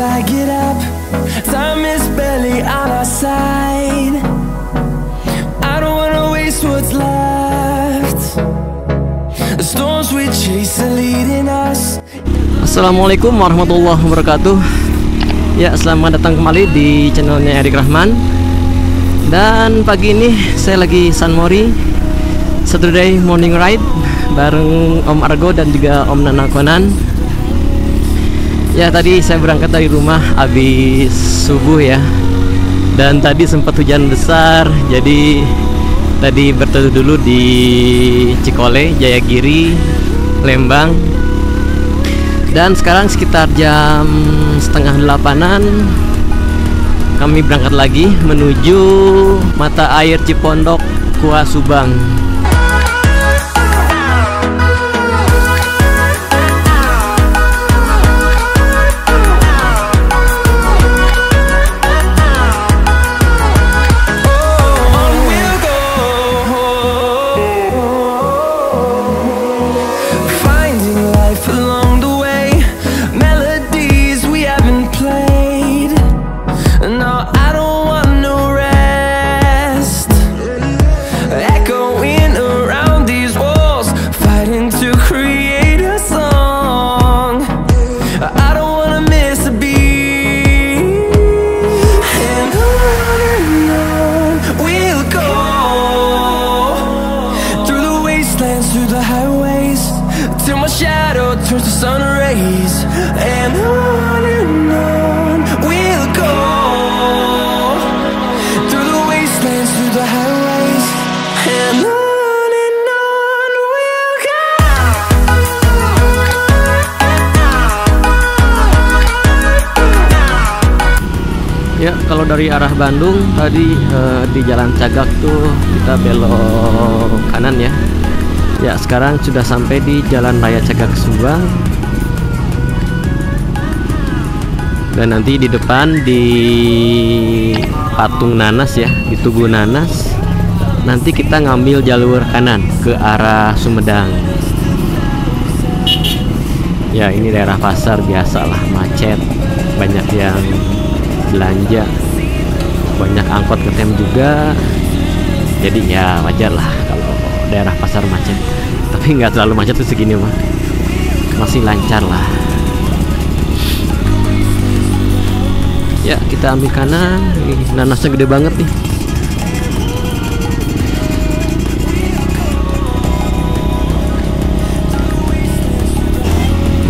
I get up. Time is barely on our side. I don't wanna waste what's left. The storms we chase are leading us. Assalamualaikum warahmatullahi wabarakatuh. Ya, selamat datang kembali di channelnya Erik Rahman. Dan pagi ini saya lagi Satmori Saturday morning ride bareng Om Argo dan juga Om Nana Konan. Ya, tadi saya berangkat dari rumah habis subuh ya. Dan tadi sempat hujan besar, jadi tadi berteduh dulu di Cikole, Jayagiri, Lembang. Dan sekarang sekitar jam setengah 8-an kami berangkat lagi menuju mata air Cipondok Aqua Subang. Through the highways till my shadow turns to sun rays, and on we'll go through the wastelands, through the highways, and on we'll go. Ya, kalau dari arah Bandung tadi di Jalan Cagak tuh kita belok kanan ya. Ya, sekarang sudah sampai di Jalan Raya Cagak Subang. Dan nanti di depan di Patung Nanas ya, di Tugu Nanas. Nanti kita ngambil jalur kanan ke arah Sumedang. Ya, ini daerah pasar biasalah, macet, banyak yang belanja, banyak angkot ngetem juga. Jadi ya wajar lah kalau daerah pasar macet, tapi nggak terlalu macet tuh segini mah, masih lancar lah. Ya, kita ambil kanan. Ih, nanasnya gede banget nih.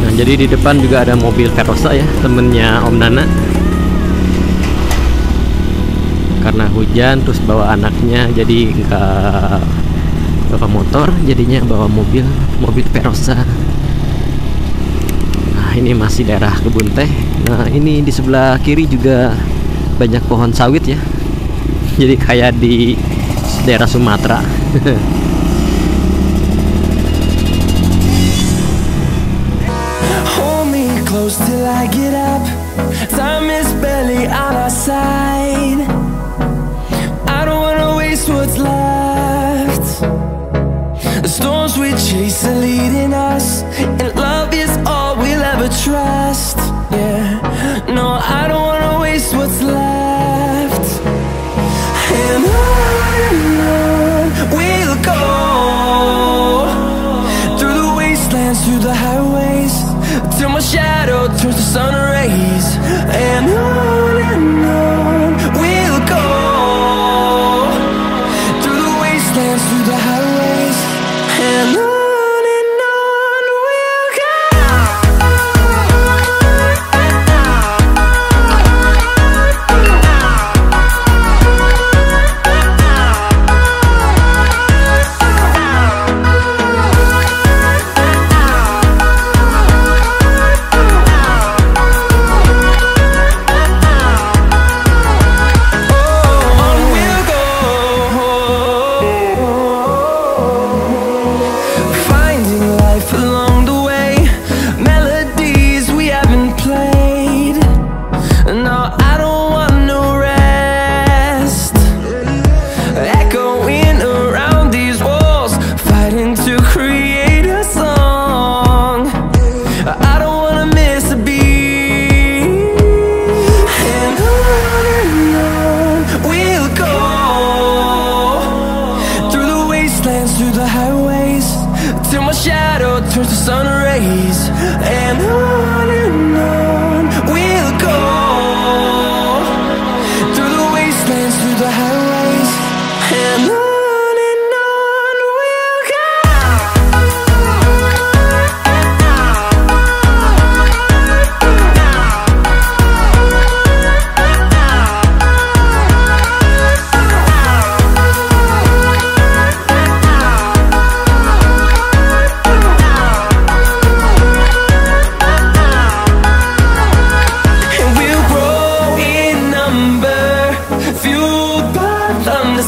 Nah, jadi di depan juga ada mobil Verosa ya, temennya Om Nana. Karena hujan terus bawa anaknya, jadi nggak bawa motor, jadinya bawa mobil Verosa. Nah, ini masih daerah kebun teh. Nah, ini di sebelah kiri juga banyak pohon sawit ya, jadi kayak di daerah Sumatera. Hold me close till I get up. Time is barely on our side. I don't wanna waste what's left. The storms we chase are leading us, and love is all we'll ever trust. Yeah, no, I don't wanna waste what's left. And on we'll go turns to sun rays, and on we'll go, through the wastelands, through the highways, and on we'll go.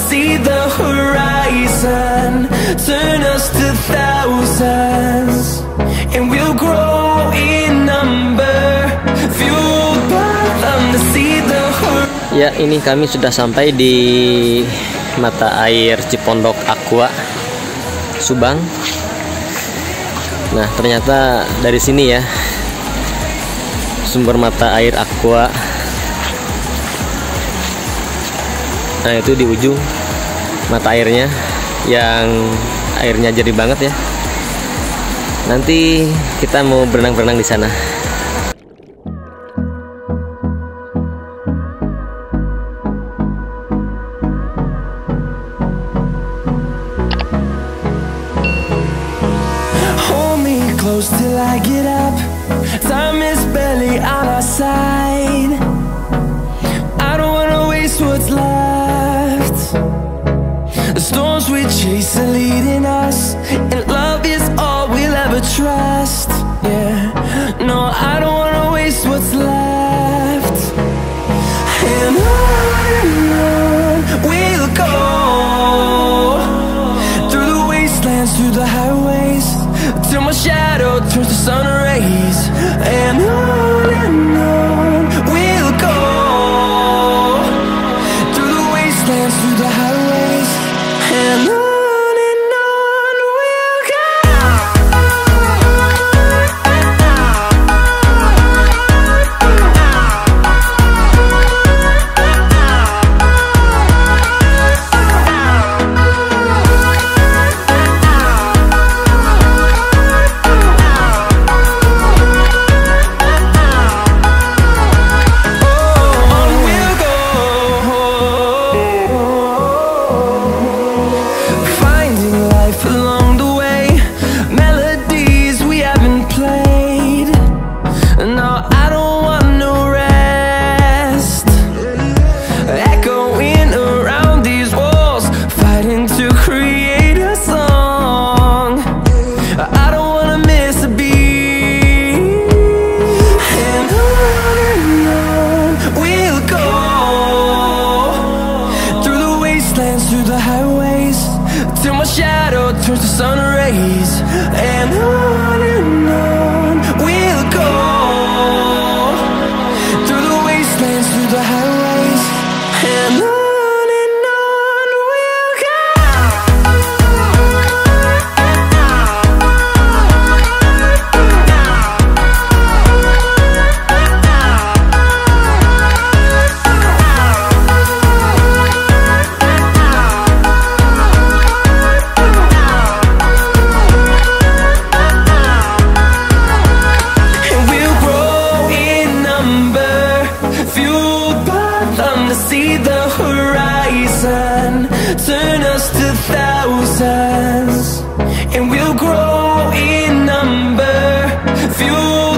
See the horizon, turn us to thousands, and we'll grow in number, fueled by them to see the horizon. Ya, ini kami sudah sampai di mata air Cipondok Aqua Subang. Nah, ternyata dari sini ya sumber mata air aqua. Nah, itu di ujung mata airnya yang airnya jernih banget ya. Nanti kita mau berenang-berenang di sana. Hold me close till I get up. Time is barely on our side. I don't wanna waste what's left. The storms we chase are leading us, and love is all we'll ever trust. Yeah, no, I don't wanna waste what's left. And on we'll go, through the wastelands, through the highways, till my shadow turns to sun rays. And on we'll go, through the wastelands, through the highways, and on we'll go. On we'll go, finding life along the way, melodies we haven't played. No, I don't want no rest, echoing around these walls, fighting to create a song. I don't wanna miss a beat. And on we'll go, through the wastelands, through the highways, till my shadow turns to sun rays. And on we'll go, through the wastelands, through the highways, and on we'll go. And we'll grow in number, fueled by them to see the horizon, turn us to thousands, and we'll grow in number, fueled